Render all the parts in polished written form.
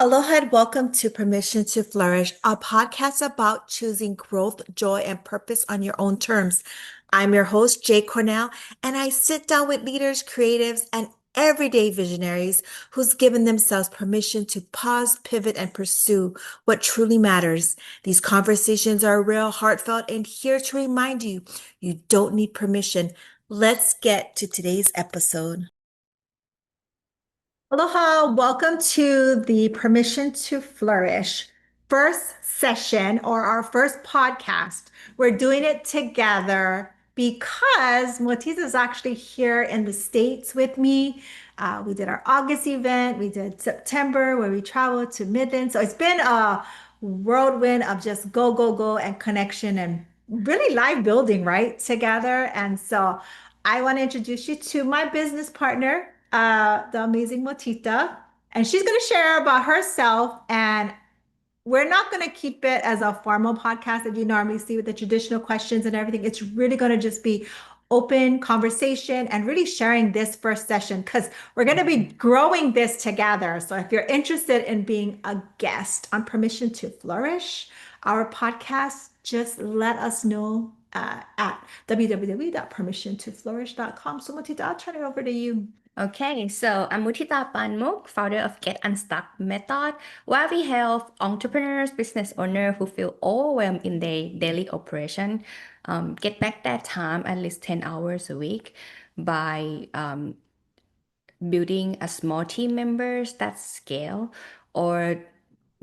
Aloha and welcome to Permission to Flourish, a podcast about choosing growth, joy, and purpose on your own terms. I'm your host, Jai Cornell, and I sit down with leaders, creatives, and everyday visionaries who's given themselves permission to pause, pivot, and pursue what truly matters. These conversations are real, heartfelt, and here to remind you, you don't need permission. Let's get to today's episode. Aloha, welcome to the Permission to Flourish first session or our first podcast. We're doing it together because Mutita is actually here in the States with me. We did our August event, we did September where we traveled to Midland. So it's been a whirlwind of just go, go, go and connection and really life building, right? Together. And so I want to introduce you to my business partner, the amazing Motita, and she's going to share about herself. And we're not going to keep it as a formal podcast that you normally see with the traditional questions and everything. It's really going to just be open conversation and really sharing this first session because we're going to be growing this together. So if you're interested in being a guest on Permission to Flourish, our podcast, just let us know at www.permissiontoflourish.com. So Motita, I'll turn it over to you. Okay, so I'm Mutita Panmook, founder of Get Unstuck Method, where we help entrepreneurs, business owners who feel overwhelmed in their daily operation get back their time at least 10 hours a week by building a small team members that scale or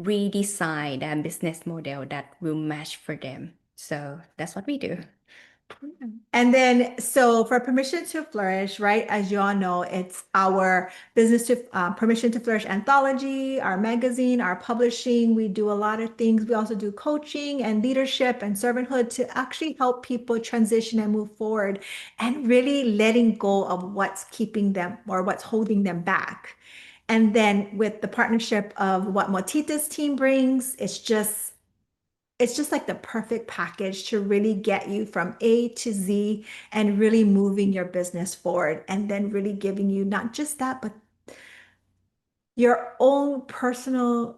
redesign their business model that will match for them. So that's what we do. And then, so for Permission to Flourish, right? As you all know, it's our business to Permission to Flourish anthology, our magazine, our publishing. We do a lot of things. We also do coaching and leadership and servanthood to actually help people transition and move forward and really letting go of what's keeping them or what's holding them back. And then with the partnership of what Motita's team brings, it's just like the perfect package to really get you from A to Z and really moving your business forward and then really giving you not just that, but your own personal,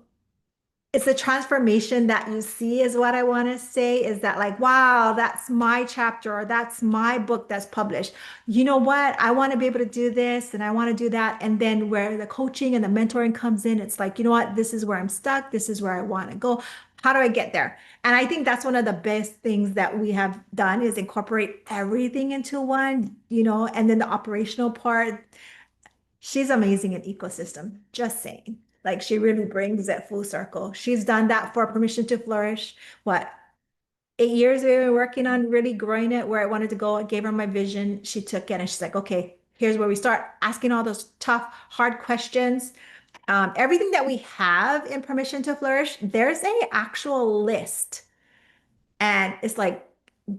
it's the transformation that you see is what I want to say is that like, wow, that's my chapter or that's my book that's published. You know what? I want to be able to do this and I want to do that. And then where the coaching and the mentoring comes in, it's like, you know what? This is where I'm stuck. This is where I want to go. How do I get there? And I think that's one of the best things that we have done is incorporate everything into one, and then the operational part. She's amazing in ecosystem, just saying. Like she really brings it full circle. She's done that for Permission to Flourish. What, 8 years we were working on really growing it where I wanted to go. I gave her my vision. She took it and she's like, okay, here's where we start asking all those tough, hard questions. Everything that we have in Permission to Flourish, there's a actual list. And it's like,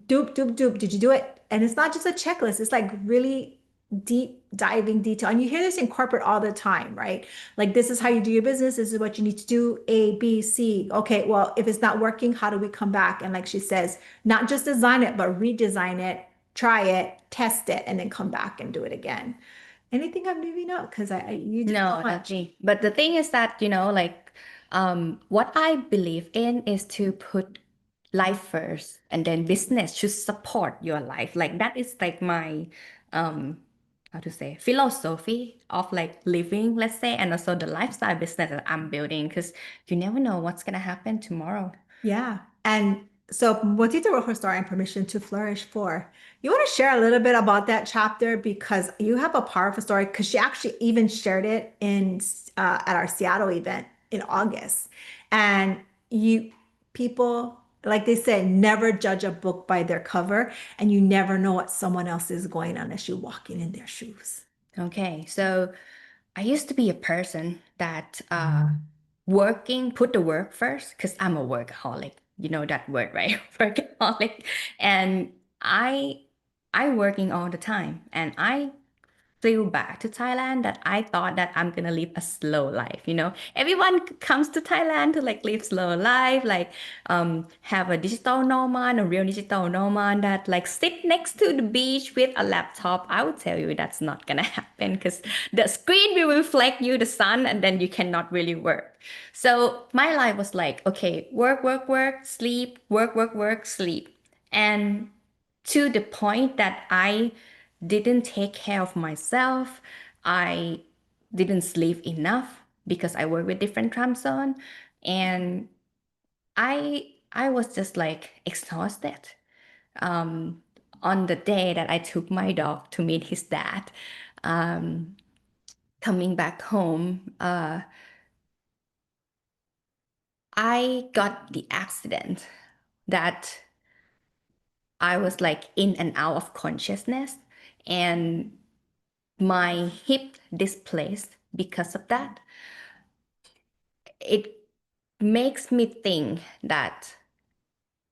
doop, doop, doop. Did you do it? And it's not just a checklist. It's like really deep diving detail. And you hear this in corporate all the time, right? Like, this is how you do your business. This is what you need to do. A, B, C. Okay, well, if it's not working, how do we come back? And like she says, not just design it, but redesign it, try it, test it, and then come back and do it again. Anything I'm leaving out? Because you do so No, much. nothing. But the thing is that, what I believe in is to put life first and then business should support your life. Like that is like my, um, how to say, philosophy of like living, let's say, and also the lifestyle business that I'm building because you never know what's gonna happen tomorrow. Yeah. And so Motita wrote her story on Permission to Flourish 4. You want to share a little bit about that chapter because you have a powerful story because she actually even shared it in at our Seattle event in August. And you people, like they said, never judge a book by their cover, and you never know what someone else is going on unless you're walking in their shoes. Okay, so I used to be a person that put the work first because I'm a workaholic. You know that word, right? Workaholic. And I I working all the time and I flew back to Thailand that I thought that I'm gonna live a slow life, you know. Everyone comes to Thailand to like live slow life, like have a digital nomad, a real digital nomad that like sit next to the beach with a laptop. I would tell you that's not gonna happen because the screen will reflect you the sun and then you cannot really work. So my life was like, okay, work, work, work, sleep, work, work, work, sleep. And to the point that I didn't take care of myself. I didn't sleep enough because I work with different time zone, and I was just like exhausted. Um, on the day that I took my dog to meet his dad, um, coming back home, I got the accident that I was like in and out of consciousness, and my hip displaced because of that. It makes me think that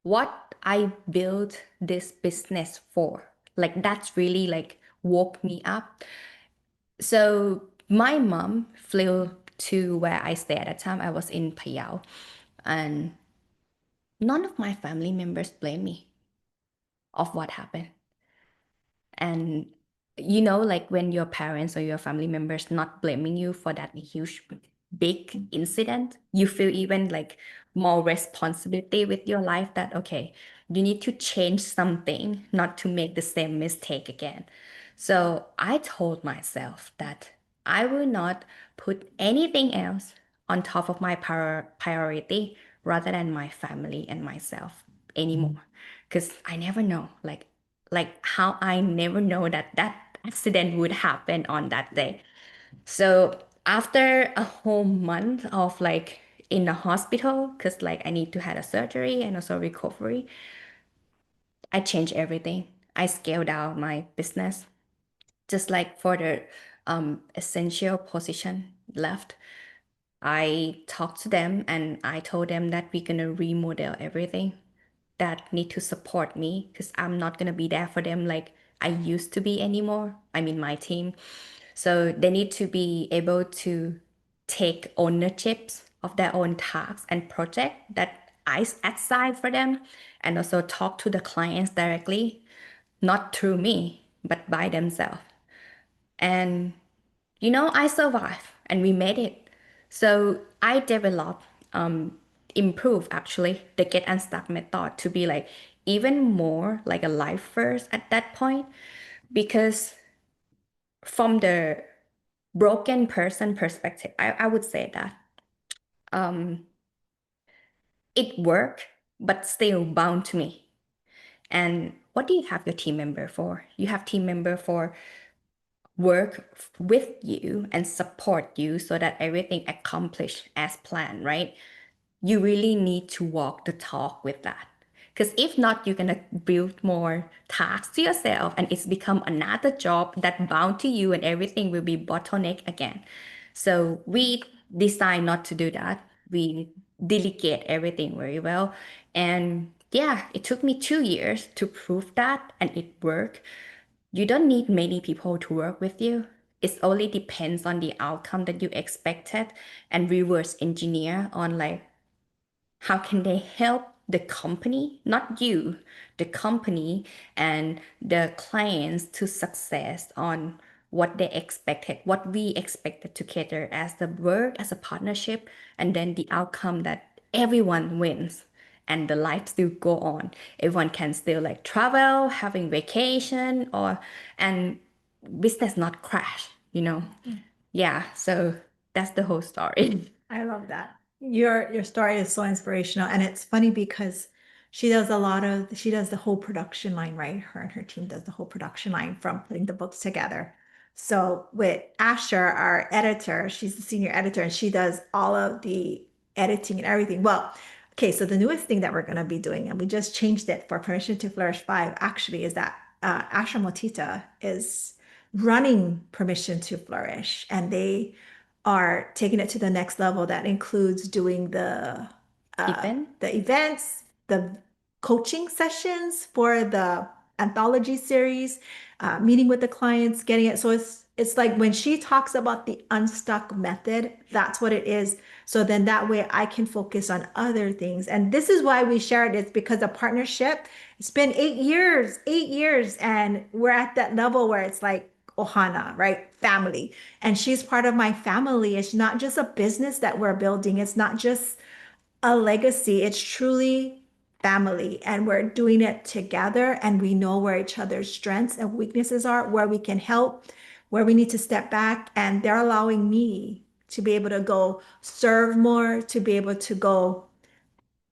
what I built this business for, like that's really like woke me up. So my mom flew to where I stay at the time. I was in Payao, and none of my family members blame me of what happened. And you know, like when your parents or your family members not blaming you for that huge big incident, you feel even like more responsibility with your life that okay, you need to change something not to make the same mistake again. So I told myself that I will not put anything else on top of my priority rather than my family and myself anymore because I never know like how I never know that that accident would happen on that day. So after a whole month of like in the hospital, because like I need to have a surgery and also recovery, I changed everything. I scaled down my business just like for the essential position left. I talked to them and I told them that we're gonna remodel everything that need to support me because I'm not gonna be there for them like I used to be anymore. I mean my team. So they need to be able to take ownerships of their own tasks and project that I assign for them and also talk to the clients directly, not through me, but by themselves. And you know, I survived and we made it. So I developed, improved actually the Get Unstuck method to be like even more like a life first at that point because from the broken person perspective, I would say that um, it worked, but still bound to me. And what do you have your team member for? You have team member for work with you and support you so that everything accomplished as planned, right? You really need to walk the talk with that. Because if not, you're gonna build more tasks to yourself and it's become another job that bound to you and everything will be bottleneck again. So we decide not to do that. We delegate everything very well. And yeah, it took me 2 years to prove that and it worked. You don't need many people to work with you. It only depends on the outcome that you expected and reverse engineer on like how can they help the company, not you, the company and the clients to success on what they expected, what we expected to cater as the work, as a partnership, and then the outcome that everyone wins and the life still go on. Everyone can still like travel, having vacation or and business not crash, you know. Yeah, so that's the whole story. I love that. Your story is so inspirational. And it's funny because she does the whole production line, right? Her and her team does the whole production line from putting the books together. So with Asher, our editor, she's the senior editor and she does all of the editing and everything. Well, okay, so the newest thing that we're going to be doing, and we just changed it for Permission to Flourish 5, actually, is that Asher Mutita is running Permission to Flourish, and they are taking it to the next level. That includes doing Even the events, the coaching sessions for the anthology series, meeting with the clients, getting it. So it's like when she talks about the unstuck method, that's what it is. So then that way I can focus on other things. And this is why we shared it. It's because a partnership, it's been 8 years, and we're at that level where it's like Ohana, right? Family. And she's part of my family. It's not just a business that we're building. It's not just a legacy. It's truly family, and we're doing it together, and we know where each other's strengths and weaknesses are, where we can help, where we need to step back, and they're allowing me to be able to go serve more, to be able to go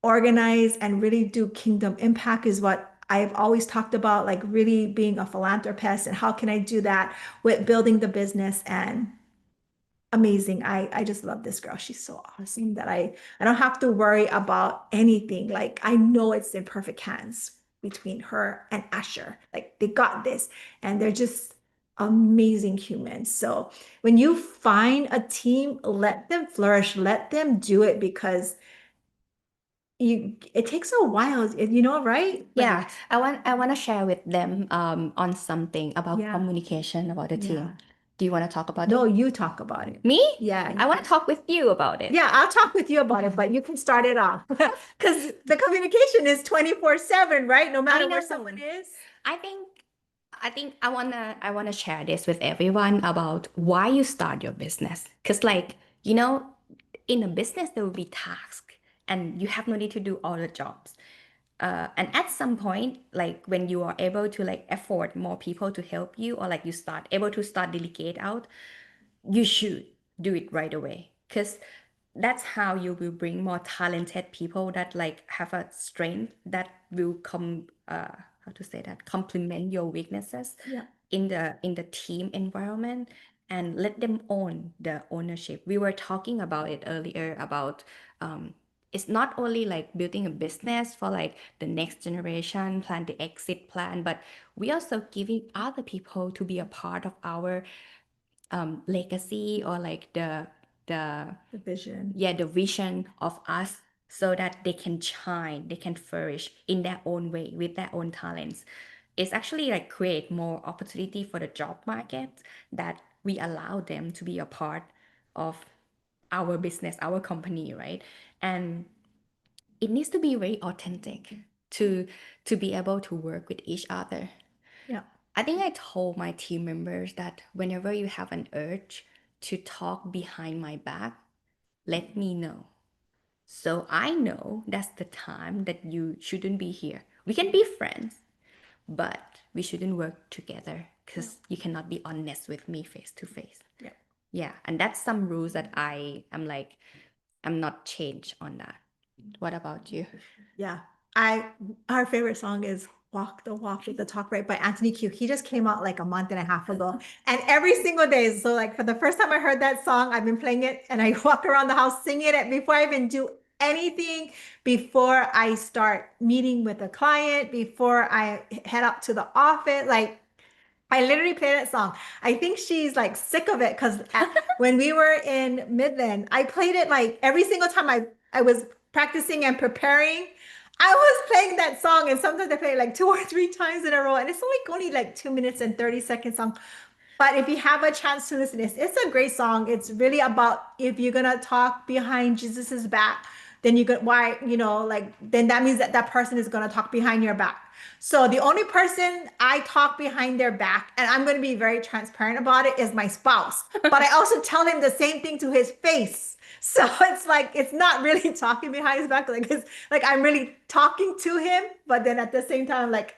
organize and really do kingdom impact is what I've always talked about, like really being a philanthropist, and how can I do that with building the business. And amazing. I just love this girl. She's so awesome that I don't have to worry about anything. Like I know it's in perfect hands between her and Asher. Like they got this, and they're just amazing humans. So when you find a team, let them flourish, let them do it, because it takes a while, right? Like Yeah, I want to share with them on something about yeah, communication about the yeah. team. Do you want to talk about No, it? you talk about it. Me? Yeah, I want to talk with you about it. yeah, I'll talk with you about it, but you can start it off because the communication is 24/7, right? No I matter where know. someone is. I think I wanna share this with everyone about why you start your business. Cause like, in a business there will be tasks and you have no need to do all the jobs. And at some point, like when you are able to like afford more people to help you, or like you start able to start delegate out, you should do it right away, because that's how you will bring more talented people that like have a strength that will come how to say that, complement your weaknesses Yeah. in the team environment, and let them own the ownership. We were talking about it earlier about it's not only like building a business for like the next generation, plan the exit plan, but we also giving other people to be a part of our legacy, or like the The vision. yeah, the vision of us, so that they can shine, they can flourish in their own way with their own talents. It's actually like create more opportunity for the job market, that we allow them to be a part of our business, our company, right? And it needs to be very authentic to be able to work with each other. Yeah. I think I told my team members that whenever you have an urge to talk behind my back, let me know. So I know that's the time that you shouldn't be here. We can be friends, but we shouldn't work together, Yeah. because you cannot be honest with me face to face. Yeah. Yeah, and that's some rules that I am like, I'm not changed on that. What about you? Yeah. Our favorite song is Walk the Walk with the Talk Right by Anthony Q. He just came out like a month and a half ago. And every single day, so like for the first time I heard that song, I've been playing it, and I walk around the house singing it before I even do anything, before I start meeting with a client, before I head up to the office. Like I literally play that song. I think she's like sick of it, because when we were in Midland, I played it like every single time I was practicing and preparing. I was playing that song, and sometimes I play it like 2 or 3 times in a row, and it's only like 2 minutes and 30 seconds song. But if you have a chance to listen, it's a great song. It's really about, if you're gonna talk behind Jesus's back, then you go why, like then that means that that person is gonna talk behind your back. So the only person I talk behind their back, and I'm gonna be very transparent about it, is my spouse. But I also tell him the same thing to his face. So it's like it's not really talking behind his back, like it's like I'm really talking to him, but then at the same time, like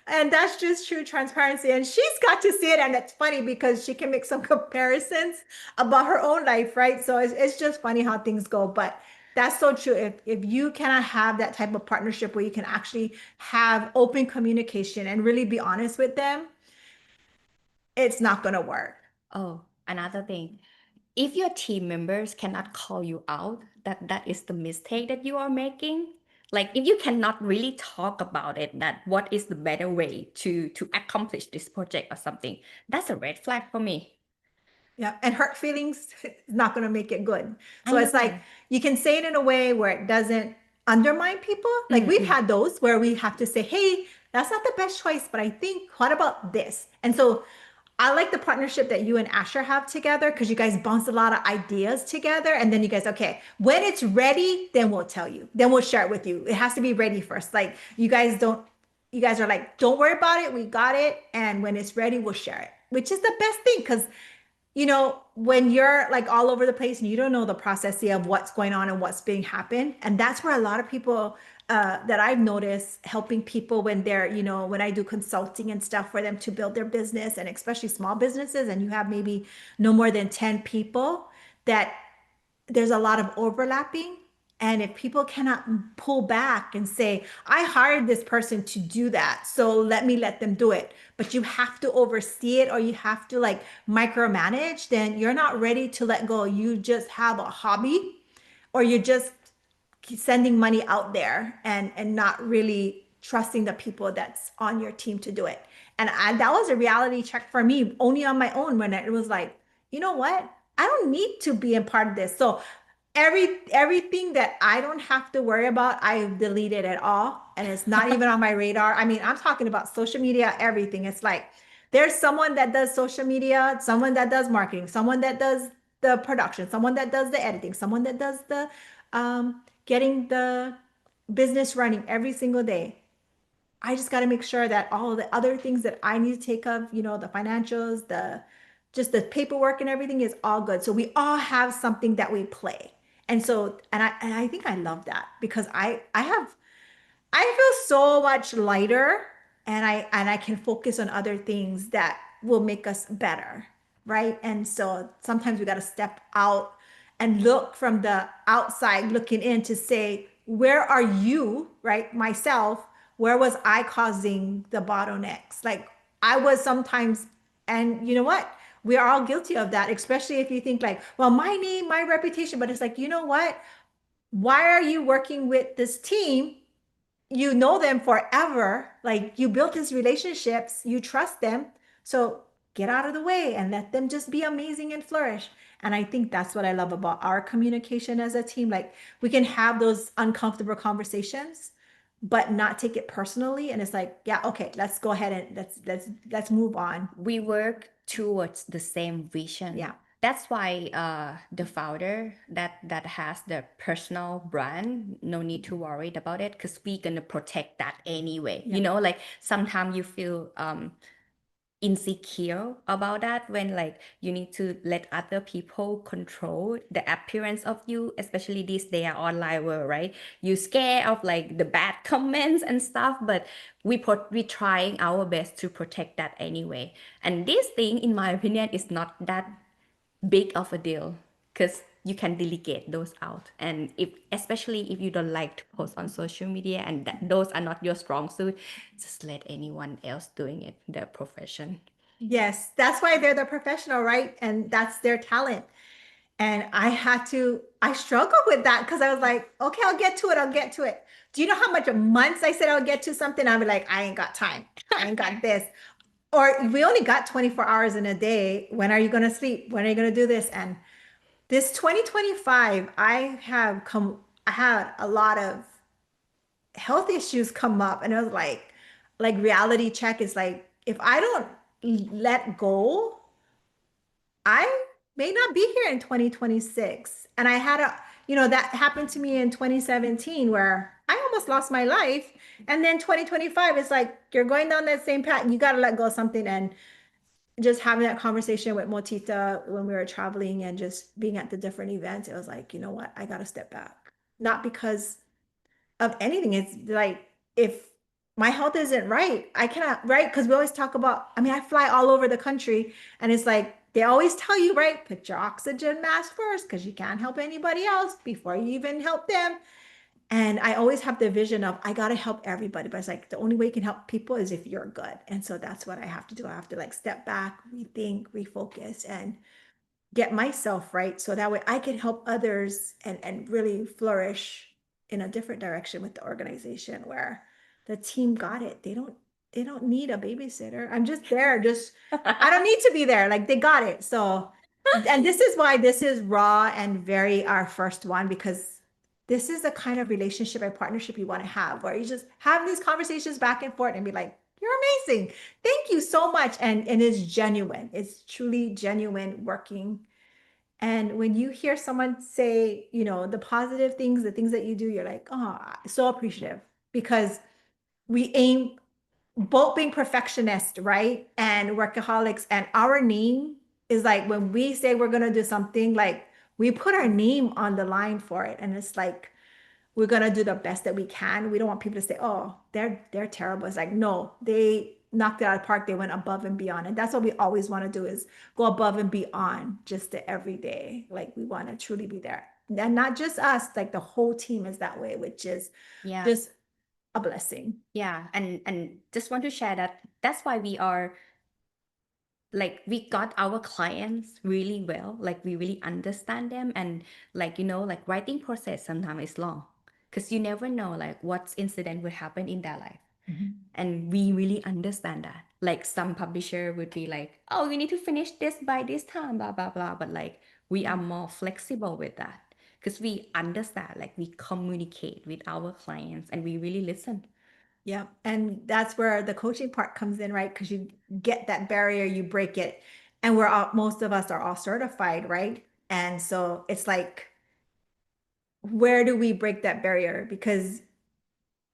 and that's just true transparency. And she's got to see it. And it's funny because she can make some comparisons about her own life, right? So it's just funny how things go. But that's so true. If you cannot have that type of partnership where you can actually have open communication and really be honest with them, it's not going to work. Oh, another thing. If your team members cannot call you out that that is the mistake that you are making, like if you cannot really talk about it, that what is the better way to accomplish this project or something, that's a red flag for me. Yeah. And hurt feelings is not going to make it good. So I it's know. like you can say it in a way where it doesn't undermine people. Like we've Mm-mm. had those where we have to say, hey, that's not the best choice, but I think, what about this? And so I like the partnership that you and Asher have together because you guys bounce a lot of ideas together. And then you guys, okay, when it's ready, then we'll tell you. Then we'll share it with you. It has to be ready first. Like you guys are like, don't worry about it. We got it. And when it's ready, we'll share it, which is the best thing because when you're like all over the place and you don't know the process of what's going on and what's being happened, and that's where a lot of people that I've noticed helping people when they're, when I do consulting and stuff for them to build their business and especially small businesses, and you have maybe no more than 10 people that there's a lot of overlapping. And if people cannot pull back and say, I hired this person to do that, so let them do it. But you have to oversee it or you have to like micromanage, then you're not ready to let go. You just have a hobby or you're just sending money out there and not really trusting the people that's on your team to do it. And that was a reality check for me only on my own when it was like, you know what? I don't need to be a part of this. So everything that I don't have to worry about, I've deleted it all. And it's not even on my radar. I mean, I'm talking about social media, everything. It's like there's someone that does social media, someone that does marketing, someone that does the production, someone that does the editing, someone that does the getting the business running every single day. I just got to make sure that all the other things that I need to take of, the financials, the just the paperwork and everything is all good. So we all have something that we play. And so and I think I love that because I feel so much lighter and I can focus on other things that will make us better, right? And so sometimes we got to step out and look from the outside looking in to say, where are you, right? Myself, where was I causing the bottlenecks? Like I was sometimes, and you know what? We are all guilty of that, especially if you think like, well, my name, my reputation, but it's like, you know what? Why are you working with this team? You know them forever. Like you built these relationships, you trust them. So get out of the way and let them just be amazing and flourish. And I think that's what I love about our communication as a team. Like we can have those uncomfortable conversations, but not take it personally. And it's like, yeah, okay, let's go ahead and let's move on. We work towards the same vision. Yeah. That's why the founder that has the personal brand, no need to worry about it because we're gonna protect that anyway. Yeah. Like sometimes you feel insecure about that when like you need to let other people control the appearance of you, especially this day online world, right? You scared of like the bad comments and stuff, but we trying our best to protect that anyway. And this thing, in my opinion, is not that big of a deal because you can delegate those out. And if especially if you don't like to post on social media and those are not your strong suit, just let anyone else doing it, their profession. Yes, that's why they're the professional, right? And that's their talent. And I struggled with that because I was like, okay, I'll get to it. I'll get to it. Do you know how much months I said I'll get to something? I'll be like, I ain't got time. I ain't got this. Or we only got 24 hours in a day. When are you going to sleep? When are you going to do this? And this 2025, I had a lot of health issues come up. And it was like reality check is like, if I don't let go, I may not be here in 2026. And I had that happened to me in 2017 where I almost lost my life. And then 2025 is like, you're going down that same path. You got to let go of something. And just having that conversation with Mutita when we were traveling and just being at the different events, it was like, you know what? I got to step back. Not because of anything. It's like if my health isn't right, I cannot, right? Because we always talk about, I mean, I fly all over the country and it's like they always tell you, right? Put your oxygen mask first because you can't help anybody else before you even help them. And I always have the vision of I got to help everybody, but it's like the only way you can help people is if you're good. And so that's what I have to do. I have to like step back, rethink, refocus, and get myself right so that way I can help others and really flourish in a different direction with the organization where the team got it. They don't need a babysitter. I'm just there. Just I don't need to be there. Like they got it. So and this is why this is raw and very our first one because this is the kind of relationship and partnership you want to have where you just have these conversations back and forth and be like, You're amazing. Thank you so much. And it's genuine. It's truly genuine working. And when you hear someone say, the positive things, the things that you do, you're like, oh, so appreciative because we aim both being perfectionists, right? And workaholics. And our name is like when we say we're going to do something, like we put our name on the line for it. And it's like, we're going to do the best that we can. We don't want people to say, oh, they're terrible. It's like, no, they knocked it out of the park. They went above and beyond. And that's what we always want to do is go above and beyond just the everyday. Like we want to truly be there. And not just us, like the whole team is that way, which is Yeah. just a blessing. Yeah. And just want to share that that's why we are like we got our clients really well, like we really understand them, and like like writing process sometimes is long because you never know like what incident will happen in their life, and we really understand that. Like some publisher would be like, oh, you need to finish this by this time, blah blah blah, but like we are more flexible with that because we understand, like we communicate with our clients and we really listen. Yeah. And that's where the coaching part comes in, right? Because you get that barrier, you break it. And we're all, most of us are all certified, right? And so it's like, where do we break that barrier? Because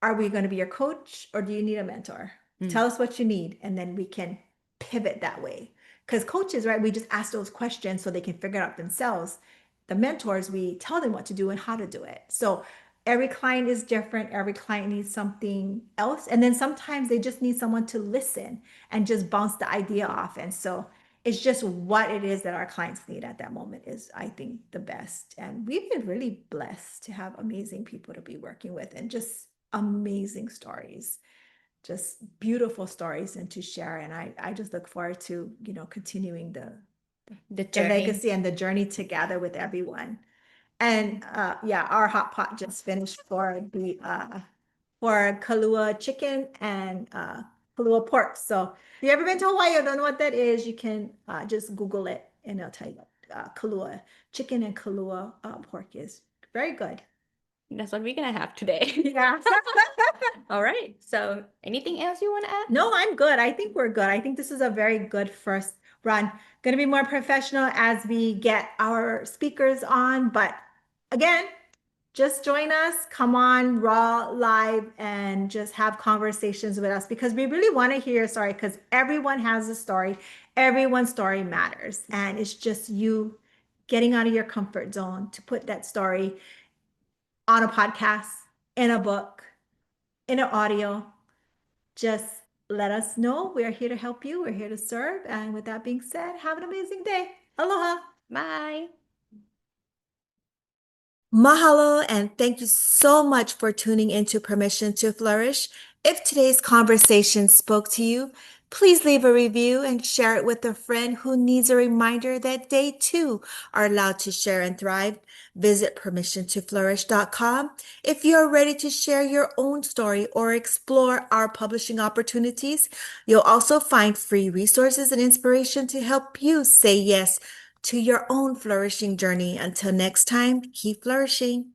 are we going to be your coach or do you need a mentor? Tell us what you need, and then we can pivot that way. Because coaches, right, we just ask those questions so they can figure it out themselves. The mentors, we tell them what to do and how to do it. So every client is different. Every client needs something else. And then sometimes they just need someone to listen and just bounce the idea off. And so it's just what it is that our clients need at that moment is, I think, the best. And we've been really blessed to have amazing people to be working with and just amazing stories, just beautiful stories and to share. And I just look forward to, continuing The the journey. legacy and the journey together with everyone. And yeah, our hot pot just finished for Kahlua chicken and Kahlua pork. So if you ever been to Hawaii or don't know what that is, you can just Google it and it'll tell you what Kahlua chicken and Kahlua pork is. Very good. That's what we're gonna have today. Yeah. All right. So anything else you want to add? No, I'm good. I think we're good. I think this is a very good first run. Going to be more professional as we get our speakers on. But again, just join us, come on raw live and just have conversations with us because we really want to hear your story because everyone has a story. Everyone's story matters. And it's just you getting out of your comfort zone to put that story on a podcast, in a book, in an audio. Just let us know. We are here to help you. We're here to serve. And with that being said, have an amazing day. Aloha. Bye. Mahalo, and thank you so much for tuning into Permission to Flourish. If today's conversation spoke to you, please leave a review and share it with a friend who needs a reminder that they too are allowed to share and thrive. Visit permissiontoflourish.com if you're ready to share your own story or explore our publishing opportunities. You'll also find free resources and inspiration to help you say yes to your own flourishing journey. Until next time, keep flourishing.